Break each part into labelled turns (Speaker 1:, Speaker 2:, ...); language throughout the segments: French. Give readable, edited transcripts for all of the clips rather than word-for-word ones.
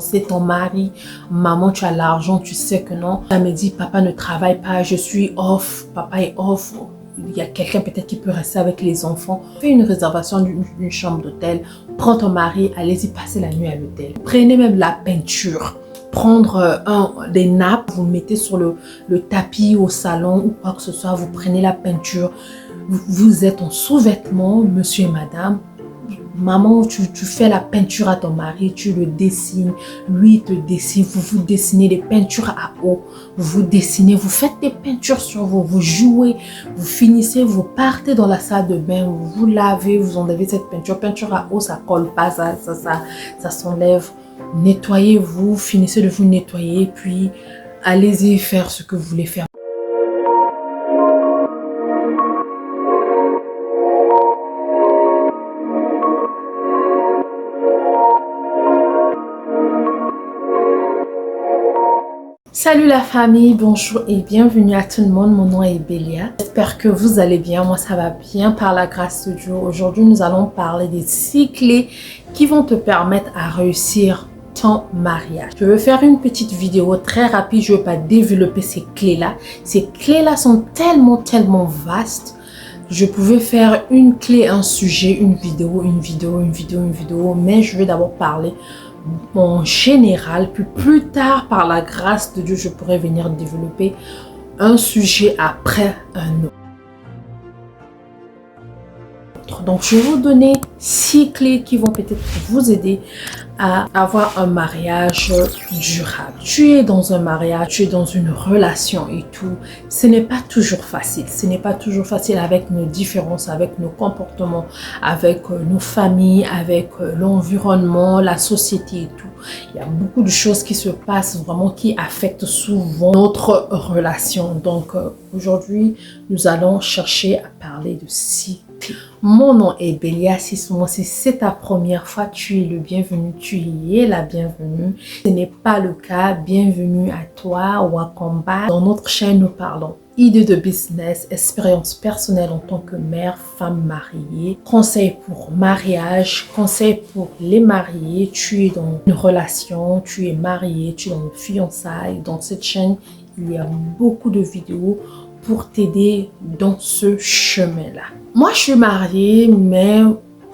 Speaker 1: C'est ton mari, maman tu as l'argent, tu sais que non. Elle me dit papa ne travaille pas, je suis off, papa est off. Il y a quelqu'un peut-être qui peut rester avec les enfants. Fais une réservation d'une chambre d'hôtel, prends ton mari, allez-y passer la nuit à l'hôtel. Prenez même la peinture. Prendre des nappes, vous mettez sur le tapis au salon ou quoi que ce soit, vous prenez la peinture. Vous êtes en sous-vêtements, monsieur et madame. Maman, tu fais la peinture à ton mari, tu le dessines, lui il te dessine, vous dessinez des peintures à eau, vous dessinez, vous faites des peintures sur vous, vous jouez, vous finissez, vous partez dans la salle de bain, vous lavez, vous enlevez cette peinture à eau, ça colle pas, ça s'enlève. Nettoyez-vous, finissez de vous nettoyer, puis allez-y faire ce que vous voulez faire. Salut la famille, bonjour et bienvenue à tout le monde, mon nom est Bélia. J'espère que vous allez bien, moi ça va bien par la grâce de Dieu. Aujourd'hui nous allons parler des 6 clés qui vont te permettre à réussir ton mariage. Je vais faire une petite vidéo très rapide, je ne vais pas développer ces clés-là. Ces clés-là sont tellement vastes. Je pouvais faire une clé, un sujet, une vidéo, mais je vais d'abord parler en général, puis plus tard, par la grâce de Dieu, je pourrais venir développer un sujet après un autre. Donc, je vais vous donner 6 clés qui vont peut-être vous aider à avoir un mariage durable. Tu es dans un mariage, tu es dans une relation et tout. Ce n'est pas toujours facile. Ce n'est pas toujours facile avec nos différences, avec nos comportements, avec nos familles, avec l'environnement, la société et tout. Il y a beaucoup de choses qui se passent vraiment qui affectent souvent notre relation. Donc, aujourd'hui, nous allons chercher à parler de 6 clés. Mon nom est Bélia. Si c'est ta première fois, tu es le bienvenu, tu y es la bienvenue. Ce n'est pas le cas, bienvenue à toi ou à combat. Dans notre chaîne, nous parlons idées de business, expérience personnelle en tant que mère, femme mariée, conseils pour mariage, conseils pour les mariés. Tu es dans une relation, tu es marié, tu es dans une fiançailles. Dans cette chaîne, il y a beaucoup de vidéos pour t'aider dans ce chemin-là. Moi, je suis mariée, mais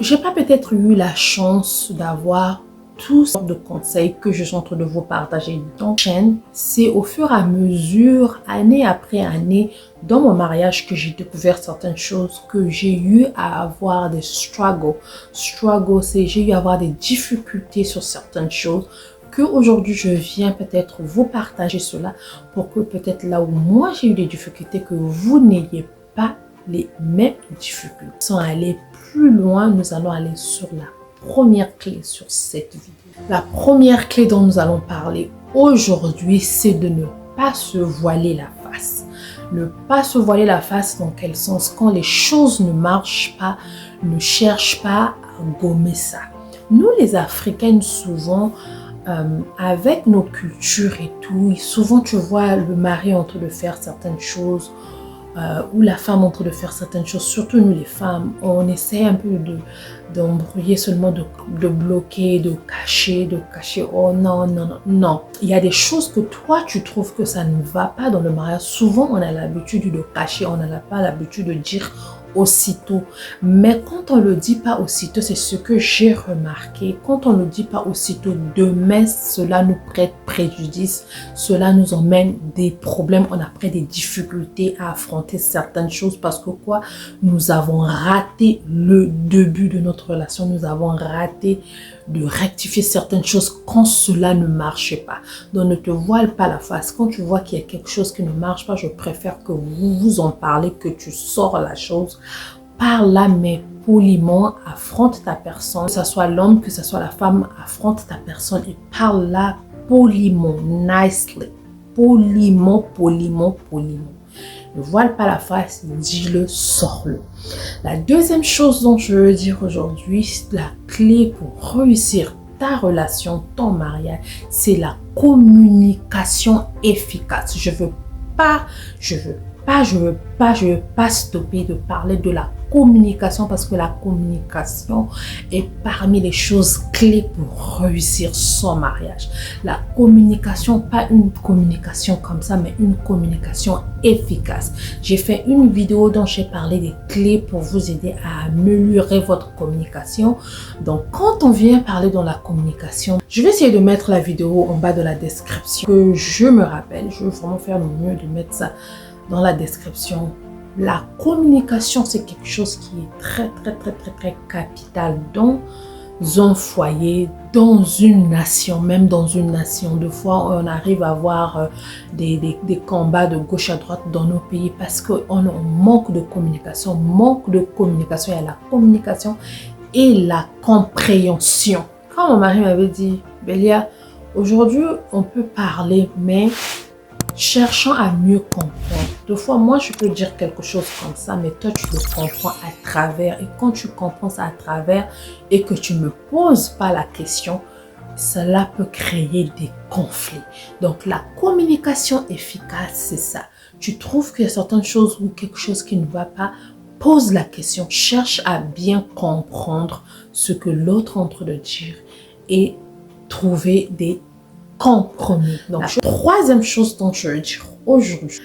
Speaker 1: j'ai pas peut-être eu la chance d'avoir tous sortes de conseils que je suis en train de vous partager dans la chaîne. C'est au fur et à mesure, année après année, dans mon mariage que j'ai découvert certaines choses, que j'ai eu à avoir des struggles. C'est j'ai eu à avoir des difficultés sur certaines choses. Qu'aujourd'hui je viens peut-être vous partager cela pour que peut-être là où moi j'ai eu des difficultés, que vous n'ayez pas les mêmes difficultés. Sans aller plus loin, nous allons aller sur la première clé sur cette vidéo. La première clé dont nous allons parler aujourd'hui, c'est de ne pas se voiler la face. Ne pas se voiler la face dans quel sens? Quand les choses ne marchent pas, ne cherche pas à gommer ça. Nous les Africaines souvent, avec nos cultures et tout, souvent tu vois le mari en train de faire certaines choses ou la femme en train de faire certaines choses, surtout nous les femmes, on essaie un peu d'embrouiller seulement, de bloquer, de cacher, oh non. Il y a des choses que toi tu trouves que ça ne va pas dans le mariage. Souvent on a l'habitude de cacher, on n'a pas l'habitude de dire aussitôt. Mais quand on ne le dit pas aussitôt, c'est ce que j'ai remarqué. Quand on ne le dit pas aussitôt, demain, cela nous prête préjudice. Cela nous emmène des problèmes. On a après des difficultés à affronter certaines choses parce que quoi? Nous avons raté le début de notre relation. Nous avons raté de rectifier certaines choses quand cela ne marchait pas. Donc ne te voile pas la face. Quand tu vois qu'il y a quelque chose qui ne marche pas, je préfère que vous vous en parlez, que tu sors la chose. Parle-la mais poliment, affronte ta personne. Que ce soit l'homme, que ce soit la femme, affronte ta personne et parle-la poliment, nicely. Poliment. Ne voile pas la face, dis-le, sors-le. La deuxième chose dont je veux dire aujourd'hui, la clé pour réussir ta relation, ton mariage, c'est la communication efficace. Je veux pas stopper de parler de la communication, parce que la communication est parmi les choses clés pour réussir son mariage. La communication, pas une communication comme ça, mais une communication efficace. J'ai fait une vidéo dont j'ai parlé des clés pour vous aider à améliorer votre communication. Donc, quand on vient parler dans la communication, je vais essayer de mettre la vidéo en bas de la description. Que je me rappelle, je vais vraiment faire le mieux de mettre ça dans la description. La communication, c'est quelque chose qui est très capital dans un foyer, dans une nation, même dans une nation. Des fois, on arrive à avoir des combats de gauche à droite dans nos pays parce qu'on manque de communication. Il y a la communication et la compréhension. Quand mon mari m'avait dit, Bélia, aujourd'hui, on peut parler, mais cherchons à mieux comprendre. Des fois, moi, je peux dire quelque chose comme ça, mais toi, tu le comprends à travers. Et quand tu comprends ça à travers et que tu ne me poses pas la question, cela peut créer des conflits. Donc, la communication efficace, c'est ça. Tu trouves qu'il y a certaines choses ou quelque chose qui ne va pas, pose la question. Cherche à bien comprendre ce que l'autre est en train de dire et trouver des compromis. Donc, la troisième chose dont je veux dire aujourd'hui,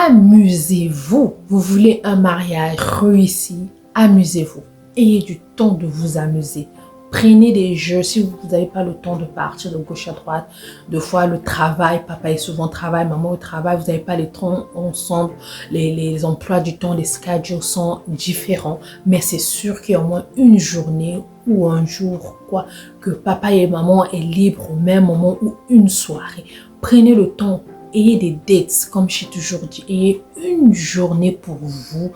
Speaker 1: amusez-vous. Vous voulez un mariage réussi, amusez-vous. Ayez du temps de vous amuser. Prenez des jeux. Si vous n'avez pas le temps de partir de gauche à droite, deux fois le travail, papa est souvent au travail, maman au travail, vous n'avez pas les temps ensemble, les emplois du temps, les schedules sont différents, mais c'est sûr qu'il y a au moins une journée ou un jour, quoi, que papa et maman est libre au même moment ou une soirée. Prenez le temps. Ayez des dates, comme j'ai toujours dit. Ayez une journée pour vous.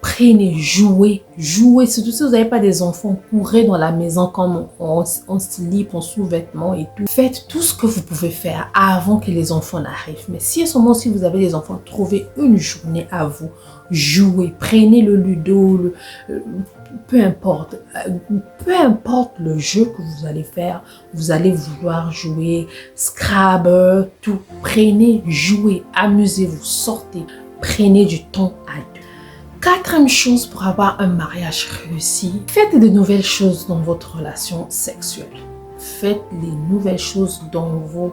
Speaker 1: Prenez, jouez. Surtout si vous n'avez pas des enfants, courez dans la maison comme on slip, en sous-vêtements et tout. Faites tout ce que vous pouvez faire avant que les enfants n'arrivent. Mais si vous avez des enfants, trouvez une journée à vous. Jouez. Prenez le ludo, peu importe le jeu que vous allez faire, vous allez vouloir jouer, Scrabble, tout. Prenez, jouez, amusez-vous, sortez, prenez du temps à deux. Quatrième chose pour avoir un mariage réussi, faites de nouvelles choses dans votre relation sexuelle. Faites les nouvelles choses dans vos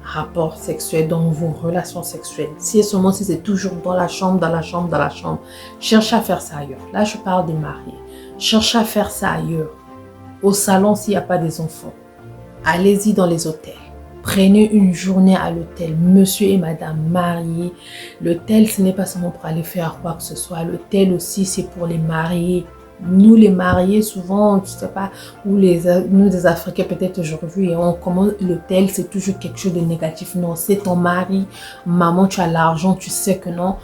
Speaker 1: rapports sexuels, dans vos relations sexuelles. Si c'est toujours dans la chambre, cherchez à faire ça ailleurs. Là, je parle des mariés. Cherchez à faire ça ailleurs. Au salon, s'il n'y a pas des enfants. Allez-y dans les hôtels. Prenez une journée à l'hôtel, monsieur et madame mariés. L'hôtel, ce n'est pas seulement pour aller faire quoi que ce soit. L'hôtel aussi, c'est pour les mariés. Nous, les mariés, souvent, je ne sais pas, ou nous, des Africains, peut-être aujourd'hui, et on commence l'hôtel, c'est toujours quelque chose de négatif. Non, c'est ton mari. Maman, tu as l'argent, tu sais que non.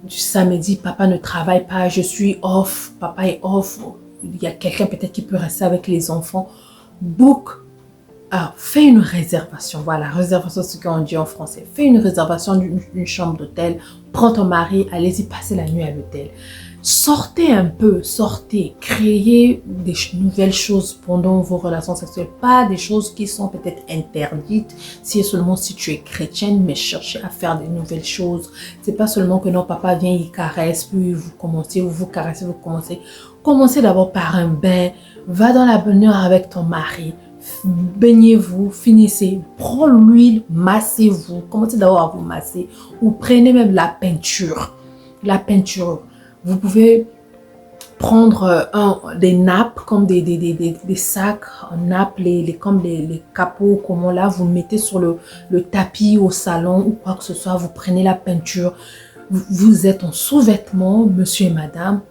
Speaker 1: Du samedi, papa ne travaille pas, je suis off, papa est off. Il y a quelqu'un peut-être qui peut rester avec les enfants. Book. Alors, fais une réservation. Voilà, réservation, c'est ce qu'on dit en français. Fais une réservation d'une chambre d'hôtel. Prends ton mari, allez-y passer la nuit à l'hôtel. Sortez un peu, sortez. Créez des nouvelles choses pendant vos relations sexuelles. Pas des choses qui sont peut-être interdites, seulement si tu es chrétienne, mais cherchez à faire des nouvelles choses. C'est pas seulement que non, papa vient, il caresse, puis vous commencez, vous caressez, vous commencez. Commencez d'abord par un bain. Va dans la baignoire avec ton mari. Baignez-vous, finissez, prends l'huile, massez-vous, commencez d'abord à vous masser ou prenez même la peinture. Vous pouvez prendre des nappes comme des sacs en nappes, comme les capots, comment là vous mettez sur le tapis au salon ou quoi que ce soit, vous prenez la peinture, vous êtes en sous-vêtements, monsieur et madame.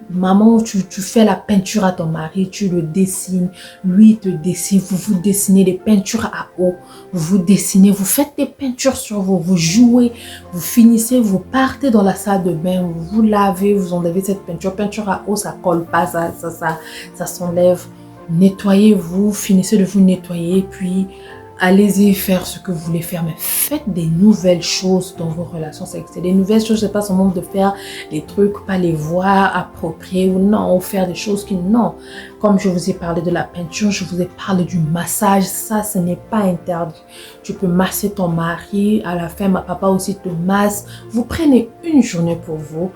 Speaker 1: Maman, tu fais la peinture à ton mari, tu le dessines, lui il te dessine, vous dessinez des peintures à eau, vous dessinez, vous faites des peintures sur vous, vous jouez, vous finissez, vous partez dans la salle de bain, vous lavez, vous enlevez cette peinture à eau, ça colle pas, ça s'enlève, nettoyez-vous, finissez de vous nettoyer, puis allez-y faire ce que vous voulez faire, mais faites des nouvelles choses dans vos relations sexuelles. Des nouvelles choses, c'est pas seulement de faire des trucs, pas les voir appropriés ou non, ou faire des choses qui non. Comme je vous ai parlé de la peinture, je vous ai parlé du massage, ça, ce n'est pas interdit. Tu peux masser ton mari, à la fin, ma papa aussi te masse. Vous prenez une journée pour vous.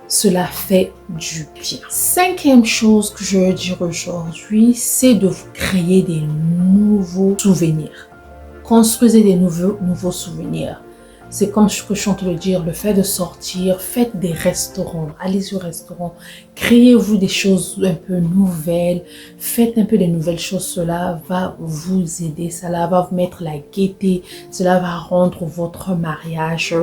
Speaker 1: cela fait du bien. Cinquième chose que je veux dire aujourd'hui, c'est de vous créer des nouveaux souvenirs. Construisez des nouveaux souvenirs. C'est comme ce que je suis en train de dire, le fait de sortir, faites des restaurants, allez au restaurant, créez-vous des choses un peu nouvelles, faites un peu des nouvelles choses, cela va vous aider, cela va vous mettre la gaieté, cela va rendre votre mariage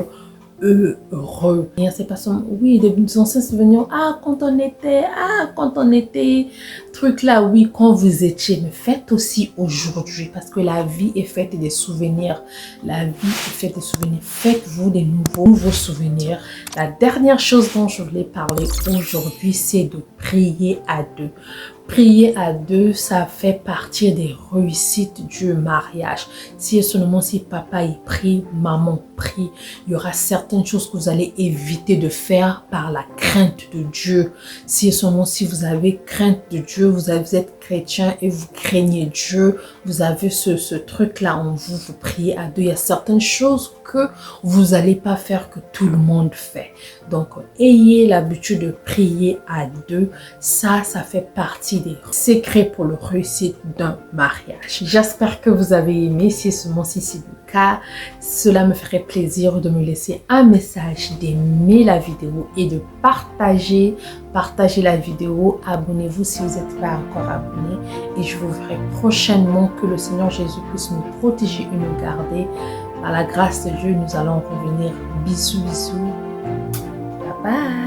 Speaker 1: heureux. C'est pas seulement, oui, des anciens souvenirs, quand on était, truc là, oui, quand vous étiez, mais faites aussi aujourd'hui, parce que la vie est faite des souvenirs. La vie est faite des souvenirs. Faites-vous des nouveaux souvenirs. La dernière chose dont je voulais parler aujourd'hui, c'est de prier à deux. Prier à deux, ça fait partie des réussites du mariage. Si seulement si papa y prie, maman prie, il y aura certaines choses que vous allez éviter de faire par la crainte de Dieu. Si seulement si vous avez crainte de Dieu, vous êtes chrétien et vous craignez Dieu, vous avez ce truc-là en vous, vous priez à deux. Il y a certaines choses que vous n'allez pas faire que tout le monde fait. Donc, ayez l'habitude de prier à deux. Ça fait partie des secrets pour la réussite d'un mariage. J'espère que vous avez aimé. Si seulement si c'est le cas, cela me ferait plaisir de me laisser un message, d'aimer la vidéo et de partager la vidéo. Abonnez-vous si vous n'êtes pas encore abonné et je vous verrai prochainement. Que le Seigneur Jésus puisse nous protéger et nous garder. Par la grâce de Dieu, nous allons revenir. Bisous, bisous. Bye bye.